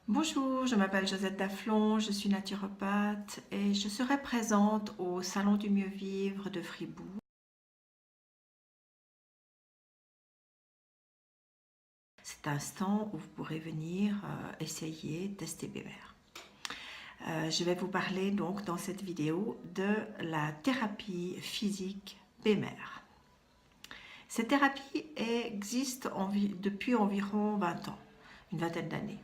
Bonjour, je m'appelle Josette Daflon, je suis naturopathe et je serai présente au Salon du Mieux Vivre de Fribourg. C'est un stand où vous pourrez venir essayer, tester BMR. Je vais vous parler donc dans cette vidéo de la thérapie physique BMR. Cette thérapie existe depuis environ 20 ans, une vingtaine d'années.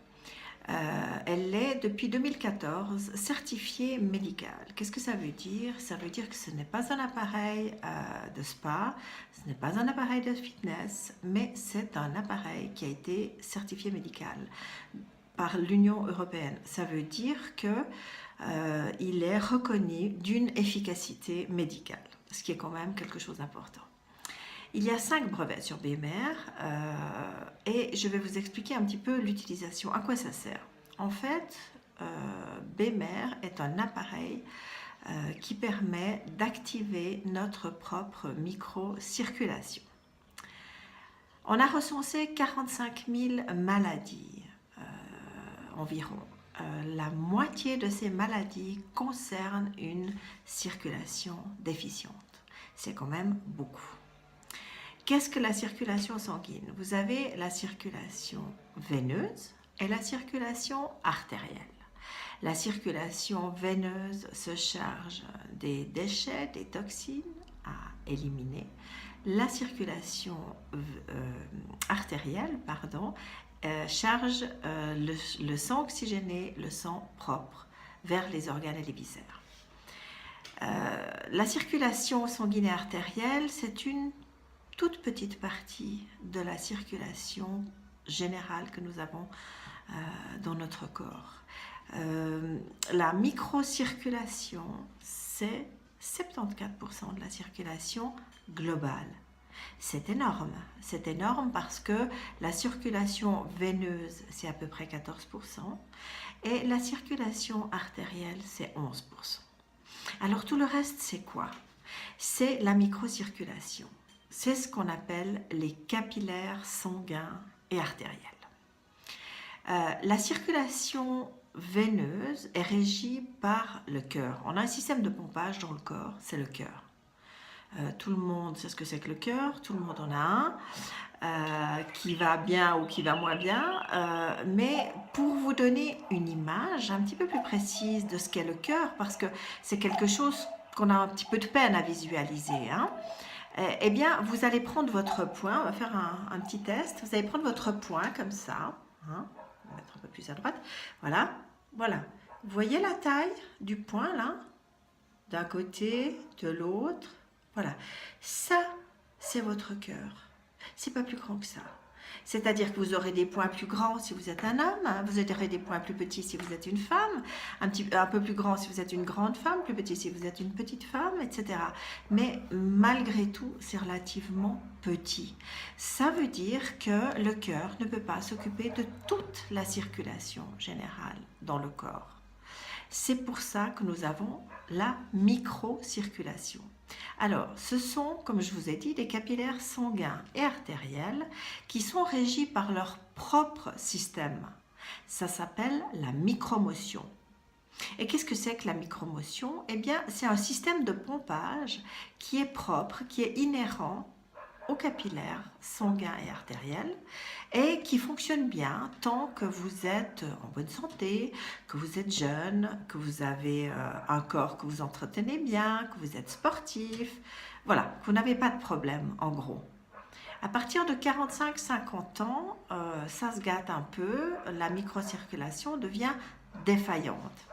Elle est depuis 2014 certifiée médicale. Qu'est-ce que ça veut dire? Ça veut dire que ce n'est pas un appareil de spa, ce n'est pas un appareil de fitness, mais c'est un appareil qui a été certifié médical par l'Union européenne. Ça veut dire qu'il est reconnu d'une efficacité médicale, ce qui est quand même quelque chose d'important. Il y a 5 brevets sur BMR et je vais vous expliquer un petit peu l'utilisation, à quoi ça sert. En fait, BMR est un appareil qui permet d'activer notre propre microcirculation. On a recensé 45 000 maladies environ. La moitié de ces maladies concernent une circulation déficiente. C'est quand même beaucoup. Qu'est-ce que la circulation sanguine? Vous avez la circulation veineuse et la circulation artérielle. La circulation veineuse se charge des déchets, des toxines à éliminer. La circulation artérielle, charge le sang oxygéné, le sang propre vers les organes et les viscères. La circulation sanguine et artérielle, c'est une toute petite partie de la circulation générale que nous avons dans notre corps. La microcirculation, c'est 74% de la circulation globale. C'est énorme parce que la circulation veineuse, c'est à peu près 14%, et la circulation artérielle, c'est 11%. Alors tout le reste, c'est quoi? C'est la microcirculation. C'est ce qu'on appelle les capillaires sanguins et artériels. La circulation veineuse est régie par le cœur. On a un système de pompage dans le corps, c'est le cœur. Tout le monde sait ce que c'est que le cœur, tout le monde en a un, qui va bien ou qui va moins bien. Mais pour vous donner une image un petit peu plus précise de ce qu'est le cœur, parce que c'est quelque chose qu'on a un petit peu de peine à visualiser, eh bien, vous allez prendre votre poing, on va faire un petit test. Vous allez prendre votre poing comme ça, on va mettre un peu plus à droite, voilà. Vous voyez la taille du poing là, d'un côté, de l'autre, voilà. Ça, c'est votre cœur. C'est pas plus grand que ça. C'est-à-dire que vous aurez des points plus grands si vous êtes un homme, vous aurez des points plus petits si vous êtes une femme, un peu plus grand si vous êtes une grande femme, plus petit si vous êtes une petite femme, etc. Mais malgré tout, c'est relativement petit. Ça veut dire que le cœur ne peut pas s'occuper de toute la circulation générale dans le corps. C'est pour ça que nous avons la microcirculation. Alors, ce sont, comme je vous ai dit, des capillaires sanguins et artériels qui sont régis par leur propre système. Ça s'appelle la micromotion. Et qu'est-ce que c'est que la micromotion? Eh bien, c'est un système de pompage qui est propre, qui est inhérent aux capillaires sanguins et artériels et qui fonctionne bien tant que vous êtes en bonne santé, que vous êtes jeune, que vous avez un corps que vous entretenez bien, que vous êtes sportif, voilà, que vous n'avez pas de problème en gros. À partir de 45-50 ans, ça se gâte un peu, la microcirculation devient défaillante.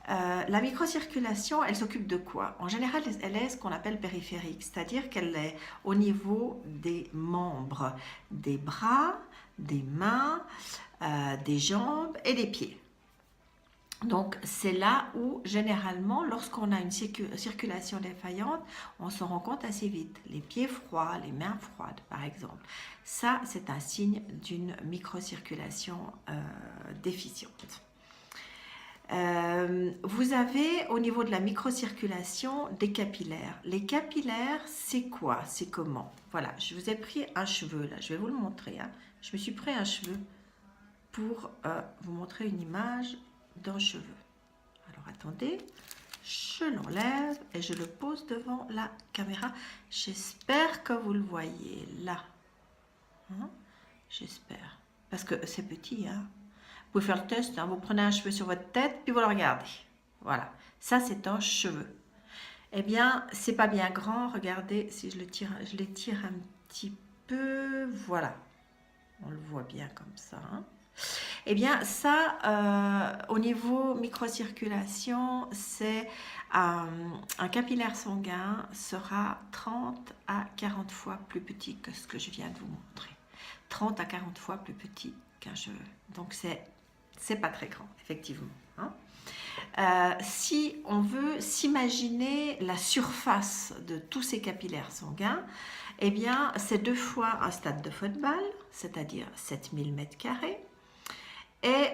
La microcirculation, elle s'occupe de quoi? En général, elle est ce qu'on appelle périphérique, c'est-à-dire qu'elle est au niveau des membres, des bras, des mains, des jambes et des pieds. Donc, c'est là où, généralement, lorsqu'on a une circulation défaillante, on se rend compte assez vite. Les pieds froids, les mains froides, par exemple. Ça, c'est un signe d'une microcirculation déficiente. Vous avez au niveau de la microcirculation des capillaires. Les capillaires, c'est quoi? C'est comment? Voilà, je vous ai pris un cheveu là, je vais vous le montrer. Je me suis pris un cheveu. pour vous montrer une image d'un cheveu. Alors attendez, je l'enlève et je le pose devant la caméra. J'espère que vous le voyez là. Hein? J'espère. Parce que c'est petit. Hein? Vous pouvez faire le test. Hein? Vous prenez un cheveu sur votre tête puis vous le regardez. Voilà. Ça, c'est un cheveu. Eh bien, c'est pas bien grand. Regardez, si je l'étire un petit peu. Voilà. On le voit bien comme ça. Hein? Eh bien, ça, au niveau microcirculation, c'est un capillaire sanguin sera 30 à 40 fois plus petit que ce que je viens de vous montrer. 30 à 40 fois plus petit qu'un cheveu. Donc, c'est pas très grand, effectivement. Hein. Si on veut s'imaginer la surface de tous ces capillaires sanguins, eh bien, c'est 2 fois un stade de football, c'est-à-dire 7000 m². Et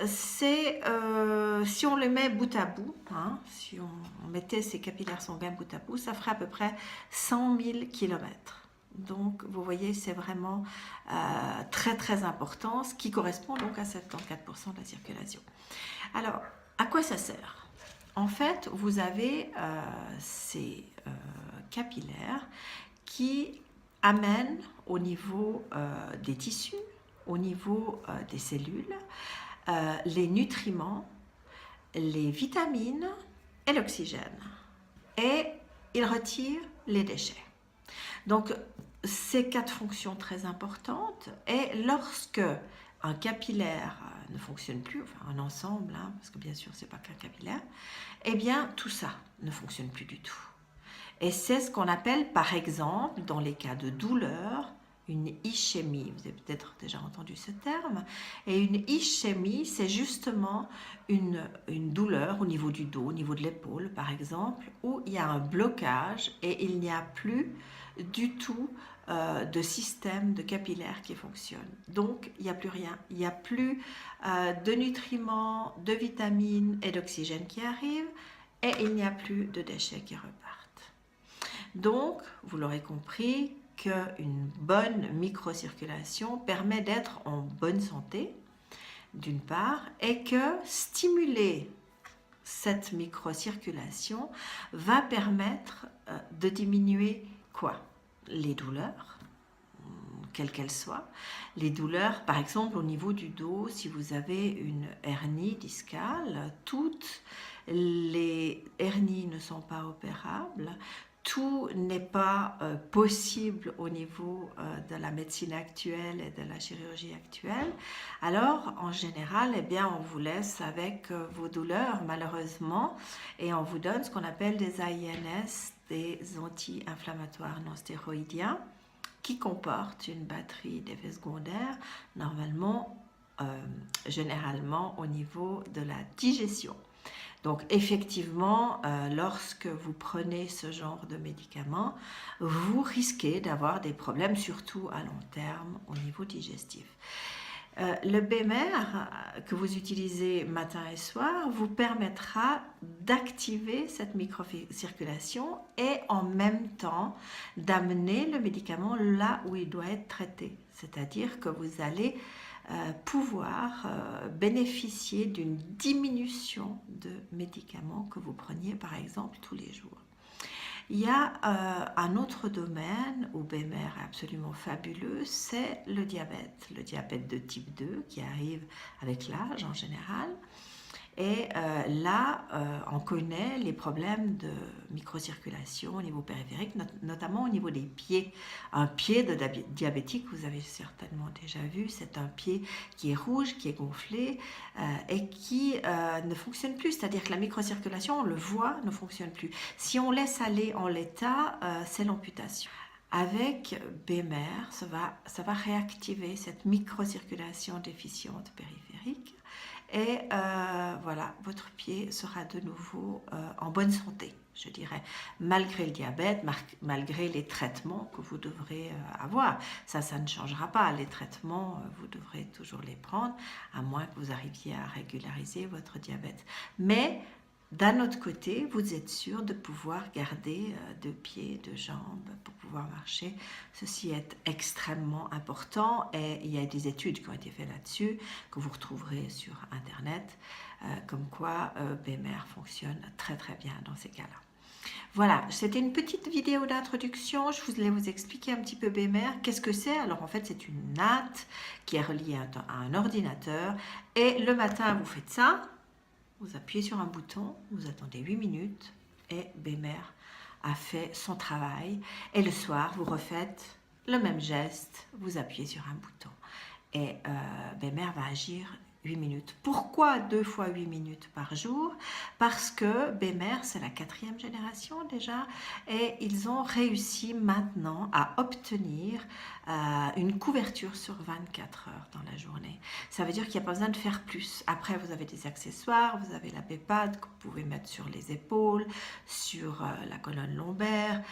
si on les met bout à bout, hein, si on mettait ces capillaires sanguins bout à bout, ça ferait à peu près 100 000 km. Donc, vous voyez, c'est vraiment très très important, ce qui correspond donc à 74% de la circulation. Alors, à quoi ça sert? En fait, vous avez ces capillaires qui amènent au niveau des tissus, au niveau des cellules, les nutriments, les vitamines et l'oxygène. Et ils retirent les déchets. Donc, ces 4 fonctions très importantes. Et lorsque un capillaire ne fonctionne plus, enfin un ensemble, hein, parce que bien sûr, ce n'est pas qu'un capillaire, eh bien, tout ça ne fonctionne plus du tout. Et c'est ce qu'on appelle, par exemple, dans les cas de douleur, une ischémie. Vous avez peut-être déjà entendu ce terme. Et une ischémie, c'est justement une douleur au niveau du dos, au niveau de l'épaule, par exemple, où il y a un blocage et il n'y a plus du tout de système de capillaire qui fonctionne. Donc, il n'y a plus rien. Il n'y a plus de nutriments, de vitamines et d'oxygène qui arrivent et il n'y a plus de déchets qui repartent. Donc, vous l'aurez compris, qu'une bonne microcirculation permet d'être en bonne santé, d'une part, et que stimuler cette microcirculation va permettre de diminuer quoi? Les douleurs, quelles qu'elles soient. Les douleurs, par exemple, au niveau du dos, si vous avez une hernie discale, toutes les hernies ne sont pas opérables. Tout n'est pas possible au niveau de la médecine actuelle et de la chirurgie actuelle. Alors, en général, eh bien, on vous laisse avec vos douleurs, malheureusement, et on vous donne ce qu'on appelle des AINS, des anti-inflammatoires non stéroïdiens, qui comportent une batterie d'effets secondaires, normalement, généralement au niveau de la digestion. Donc effectivement, lorsque vous prenez ce genre de médicaments, vous risquez d'avoir des problèmes, surtout à long terme, au niveau digestif. Le BMR que vous utilisez matin et soir vous permettra d'activer cette microcirculation et en même temps d'amener le médicament là où il doit être traité. C'est-à-dire que vous allez pouvoir bénéficier d'une diminution de médicaments que vous preniez par exemple tous les jours. Il y a un autre domaine où BMR est absolument fabuleux, c'est le diabète de type 2 qui arrive avec l'âge en général. Et là, on connaît les problèmes de microcirculation au niveau périphérique, notamment au niveau des pieds. Un pied de diabétique, vous avez certainement déjà vu, c'est un pied qui est rouge, qui est gonflé et qui ne fonctionne plus. C'est-à-dire que la microcirculation, on le voit, ne fonctionne plus. Si on laisse aller en l'état, c'est l'amputation. Avec BMR, ça va réactiver cette microcirculation déficiente périphérique. Et voilà, votre pied sera de nouveau en bonne santé, je dirais, malgré le diabète, malgré les traitements que vous devrez avoir. Ça ne changera pas. Les traitements, vous devrez toujours les prendre, à moins que vous arriviez à régulariser votre diabète. Mais d'un autre côté, vous êtes sûr de pouvoir garder 2 pieds, 2 jambes pour pouvoir marcher. Ceci est extrêmement important et il y a des études qui ont été faites là-dessus que vous retrouverez sur Internet, comme quoi BMR fonctionne très très bien dans ces cas-là. Voilà, c'était une petite vidéo d'introduction. Je voulais vous expliquer un petit peu BMR. Qu'est-ce que c'est? Alors en fait, c'est une natte qui est reliée à un ordinateur. Et le matin, vous faites ça. Vous appuyez sur un bouton, vous attendez 8 minutes et BMR a fait son travail. Et le soir, vous refaites le même geste, vous appuyez sur un bouton. Et BMR va agir 8 minutes. Pourquoi 2 fois 8 minutes par jour? Parce que BMR, c'est la 4e génération déjà, et ils ont réussi maintenant à obtenir une couverture sur 24 heures dans la journée. Ça veut dire qu'il n'y a pas besoin de faire plus. Après, vous avez des accessoires, vous avez la pépade que vous pouvez mettre sur les épaules, sur la colonne lombaire,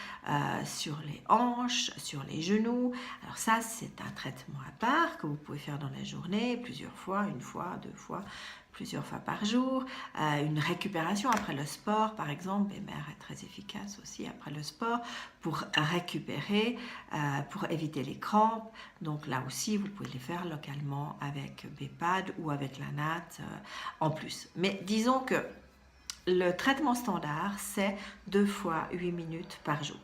sur les hanches, sur les genoux. Alors ça, c'est un traitement à part que vous pouvez faire dans la journée, plusieurs fois, 1 fois, 2 fois, plusieurs fois par jour. Une récupération après le sport, par exemple, BMR est très efficace aussi après le sport pour récupérer, pour éviter les crampes. Donc là aussi, vous pouvez les faire localement avec BPAD ou avec la natte en plus. Mais disons que le traitement standard, c'est 2 fois 8 minutes par jour.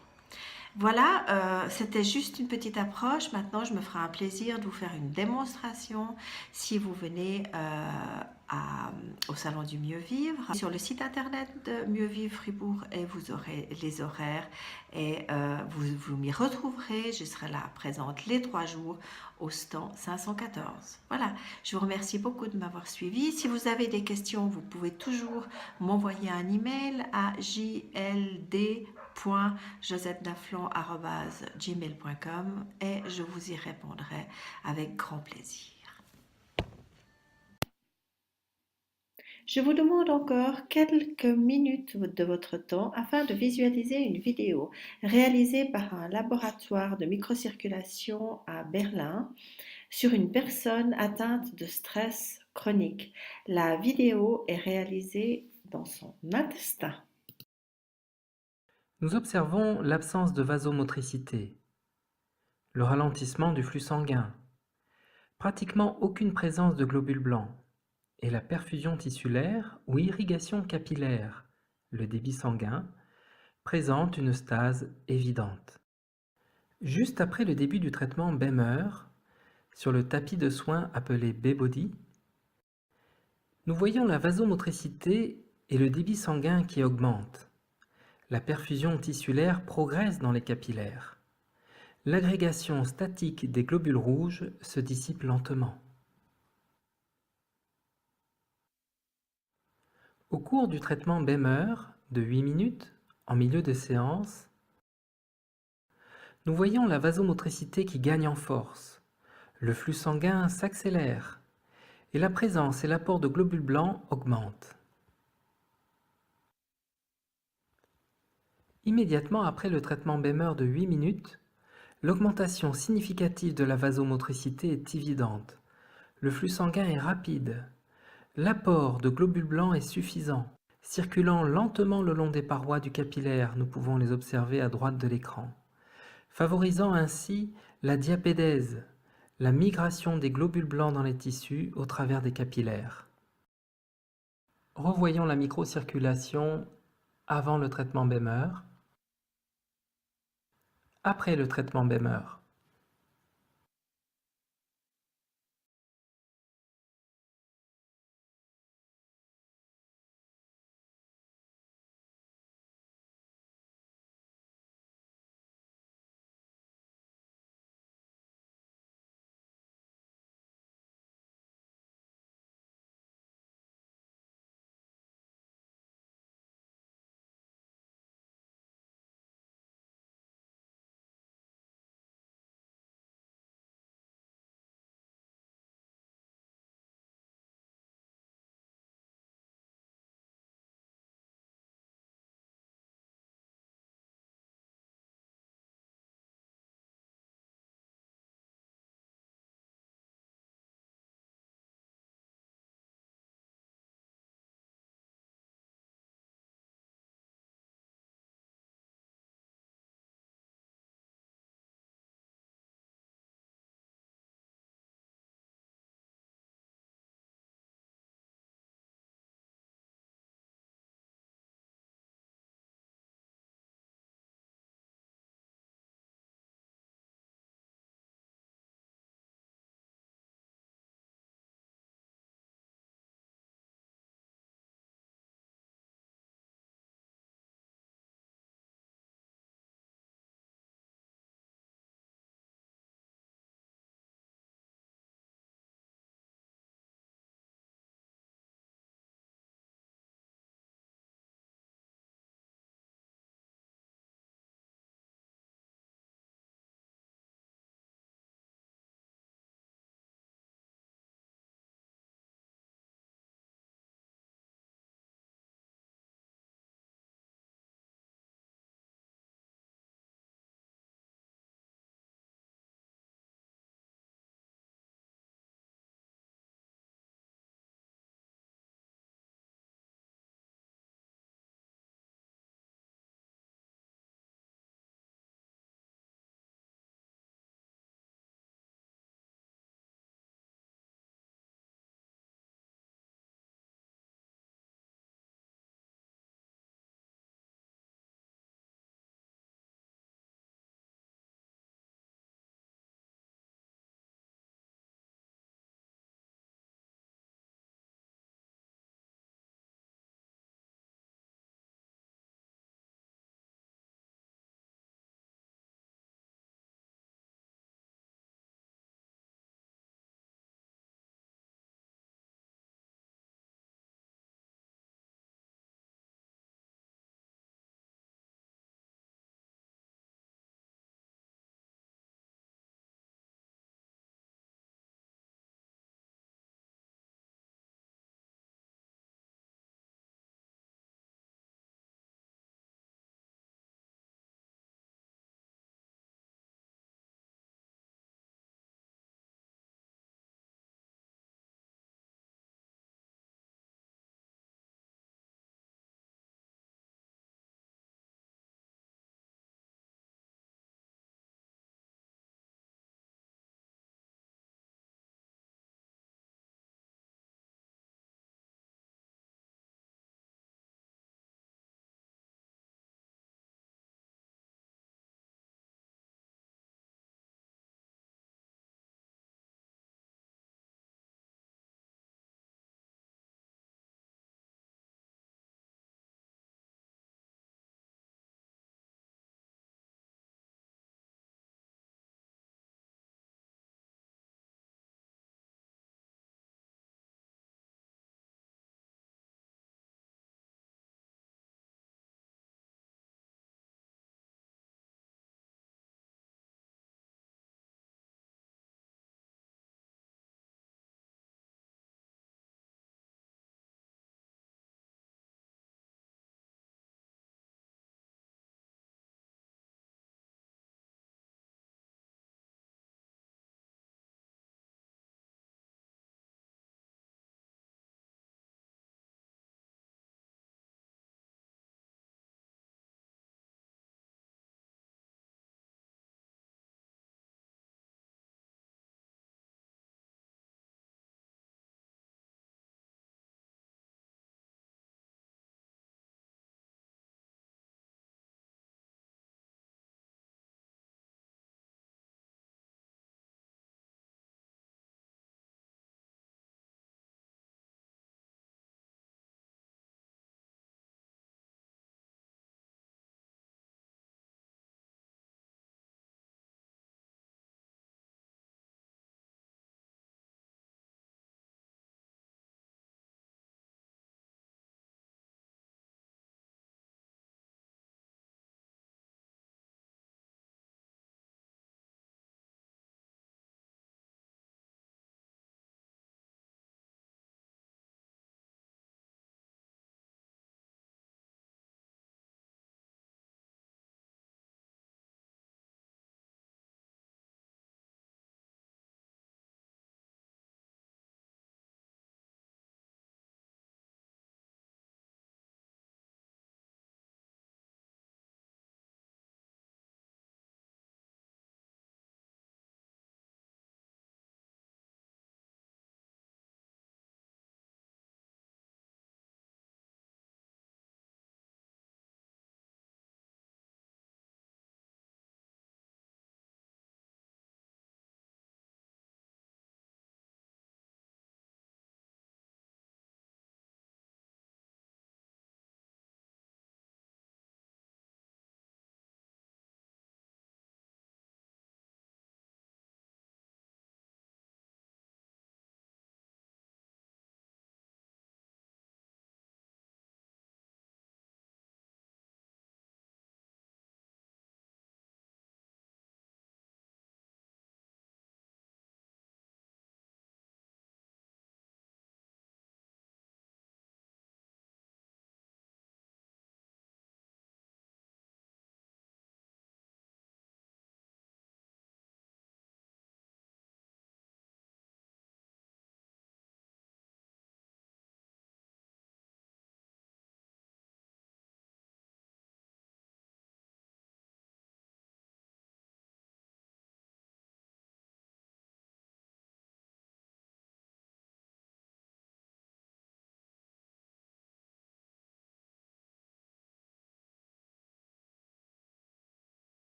Voilà, c'était juste une petite approche. Maintenant, je me ferai un plaisir de vous faire une démonstration si vous venez au Salon du Mieux Vivre. Sur le site internet de Mieux Vivre Fribourg, et vous aurez les horaires et vous m'y retrouverez. Je serai là présente les 3 jours au stand 514. Voilà, je vous remercie beaucoup de m'avoir suivi. Si vous avez des questions, vous pouvez toujours m'envoyer un email à jld.josettedaflon@gmail.com et je vous y répondrai avec grand plaisir. Je vous demande encore quelques minutes de votre temps afin de visualiser une vidéo réalisée par un laboratoire de microcirculation à Berlin sur une personne atteinte de stress chronique. La vidéo est réalisée dans son intestin. Nous observons l'absence de vasomotricité, le ralentissement du flux sanguin, pratiquement aucune présence de globules blancs, et la perfusion tissulaire ou irrigation capillaire, le débit sanguin, présente une stase évidente. Juste après le début du traitement BEMER, sur le tapis de soins appelé B-Body, nous voyons la vasomotricité et le débit sanguin qui augmentent. La perfusion tissulaire progresse dans les capillaires. L'agrégation statique des globules rouges se dissipe lentement. Au cours du traitement BEMER de 8 minutes, en milieu de séance, nous voyons la vasomotricité qui gagne en force, le flux sanguin s'accélère et la présence et l'apport de globules blancs augmentent. Immédiatement après le traitement BEMER de 8 minutes, l'augmentation significative de la vasomotricité est évidente. Le flux sanguin est rapide. L'apport de globules blancs est suffisant. Circulant lentement le long des parois du capillaire, nous pouvons les observer à droite de l'écran, favorisant ainsi la diapédèse, la migration des globules blancs dans les tissus au travers des capillaires. Revoyons la microcirculation avant le traitement BEMER, après le traitement BEMER.